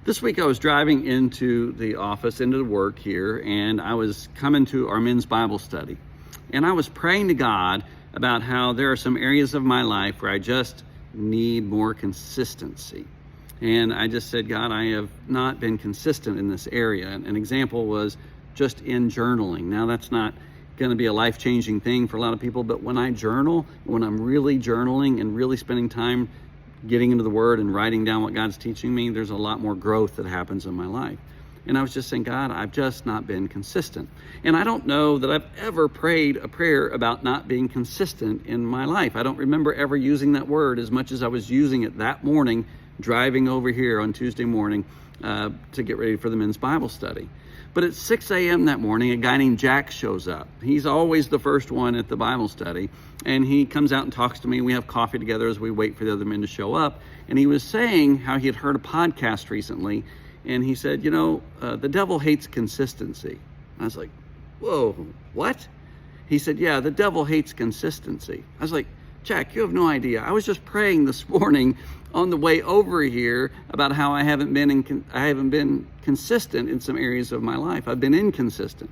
This week I was driving into the office, into the work here, and I was coming to our men's Bible study. And I was praying to God about how there are some areas of my life where I just need more consistency. And I just said, God, I have not been consistent in this area. An example was just in journaling. Now, that's not going to be a life-changing thing for a lot of people, but when I journal, when I'm really journaling and really spending time getting into the Word and writing down what God's teaching me, there's a lot more growth that happens in my life. And I was just saying, God, I've just not been consistent. And I don't know that I've ever prayed a prayer about not being consistent in my life. I don't remember ever using that word as much as I was using it that morning, driving over here on Tuesday morning to get ready for the men's Bible study. But at 6 a.m. that morning, a guy named Jack shows up. He's always the first one at the Bible study. And he comes out and talks to me. We have coffee together as we wait for the other men to show up. And he was saying how he had heard a podcast recently. And he said, the devil hates consistency. I was like, whoa, what? He said, yeah, the devil hates consistency. I was like, Jack, you have no idea. I was just praying this morning on the way over here about how I haven't been consistent in some areas of my life. I've been inconsistent.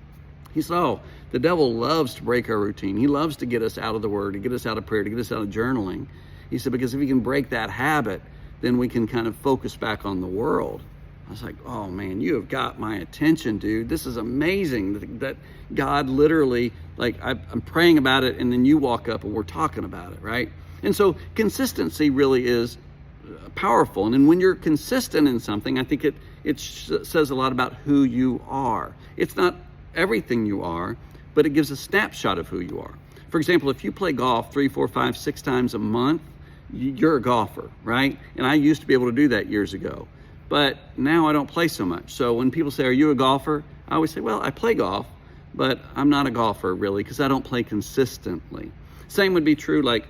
He said, oh, the devil loves to break our routine. He loves to get us out of the Word, to get us out of prayer, to get us out of journaling. He said, because if he can break that habit, then we can kind of focus back on the world. I was like, oh man, you have got my attention, dude. This is amazing that God literally, I'm praying about it and then you walk up and we're talking about it, right? And so consistency really is powerful. And then when you're consistent in something, I think it says a lot about who you are. It's not everything you are, but it gives a snapshot of who you are. For example, if you play golf 3, 4, 5, 6 times a month, you're a golfer, right? And I used to be able to do that years ago. But now I don't play so much. So when people say, are you a golfer? I always say, well, I play golf, but I'm not a golfer really because I don't play consistently. Same would be true like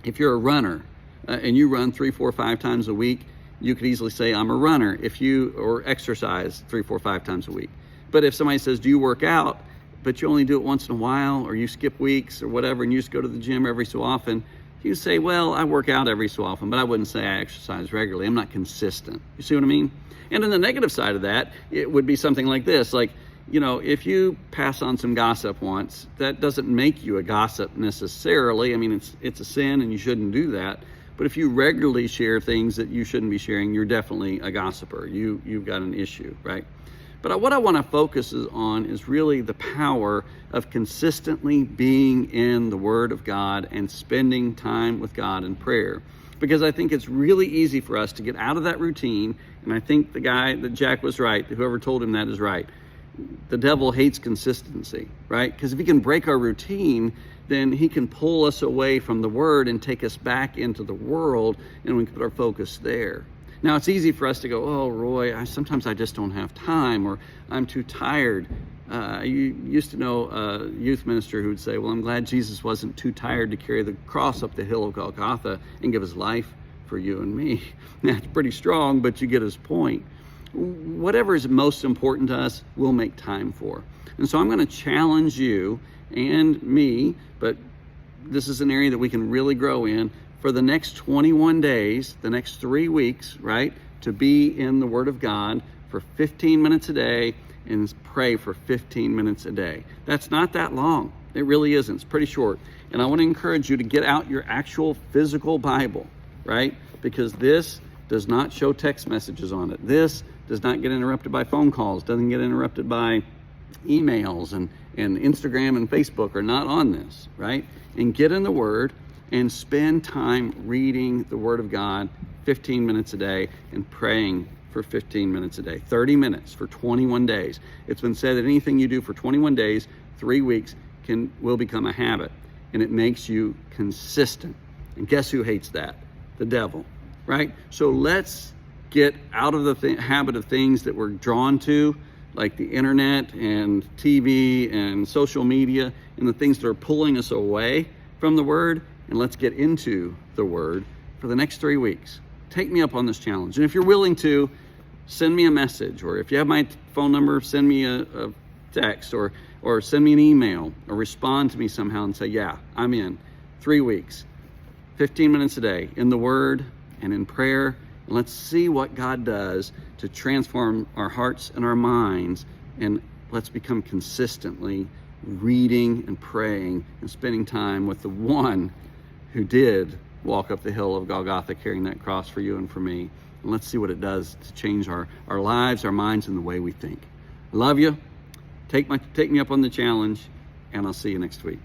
if you're a runner and you run 3, 4, 5 times a week, you could easily say I'm a runner or exercise 3, 4, 5 times a week. But if somebody says, do you work out, but you only do it once in a while or you skip weeks or whatever and you just go to the gym every so often, you say, well, I work out every so often, but I wouldn't say I exercise regularly. I'm not consistent. You see what I mean? And on the negative side of that, it would be something like this. If you pass on some gossip once, that doesn't make you a gossip necessarily. I mean, it's a sin and you shouldn't do that. But if you regularly share things that you shouldn't be sharing, you're definitely a gossiper. You've got an issue, right? But what I want to focus on is really the power of consistently being in the Word of God and spending time with God in prayer. Because I think it's really easy for us to get out of that routine. And I think the guy that Jack was right, whoever told him that is right. The devil hates consistency, right? Because if he can break our routine, then he can pull us away from the Word and take us back into the world, and we can put our focus there. Now, it's easy for us to go, oh, Roy, sometimes I just don't have time, or I'm too tired. You used to know a youth minister who would say, well, I'm glad Jesus wasn't too tired to carry the cross up the hill of Golgotha and give his life for you and me. That's pretty strong, but you get his point. Whatever is most important to us, we'll make time for. And so I'm going to challenge you and me, but this is an area that we can really grow in, for the next 21 days, the next 3 weeks, right, to be in the Word of God for 15 minutes a day and pray for 15 minutes a day. That's not that long. It really isn't. It's pretty short. And I want to encourage you to get out your actual physical Bible, right? Because this does not show text messages on it. This does not get interrupted by phone calls, doesn't get interrupted by emails, and Instagram and Facebook are not on this, right? And get in the Word and spend time reading the Word of God 15 minutes a day and praying for 15 minutes a day, 30 minutes for 21 days. It's been said that anything you do for 21 days, 3 weeks, will become a habit, and it makes you consistent. And guess who hates that? The devil, right? So let's get out of the habit of things that we're drawn to, like the internet and TV and social media and the things that are pulling us away from the Word, and let's get into the Word for the next 3 weeks. Take me up on this challenge. And if you're willing to, send me a message, or if you have my phone number, send me a text, or send me an email, or respond to me somehow and say, yeah, I'm in. 3 weeks, 15 minutes a day in the Word and in prayer And let's see what God does to transform our hearts and our minds. And let's become consistently reading and praying and spending time with the one who did walk up the hill of Golgotha carrying that cross for you and for me. And let's see what it does to change our lives, our minds, and the way we think. I love you. Take me up on the challenge, and I'll see you next week.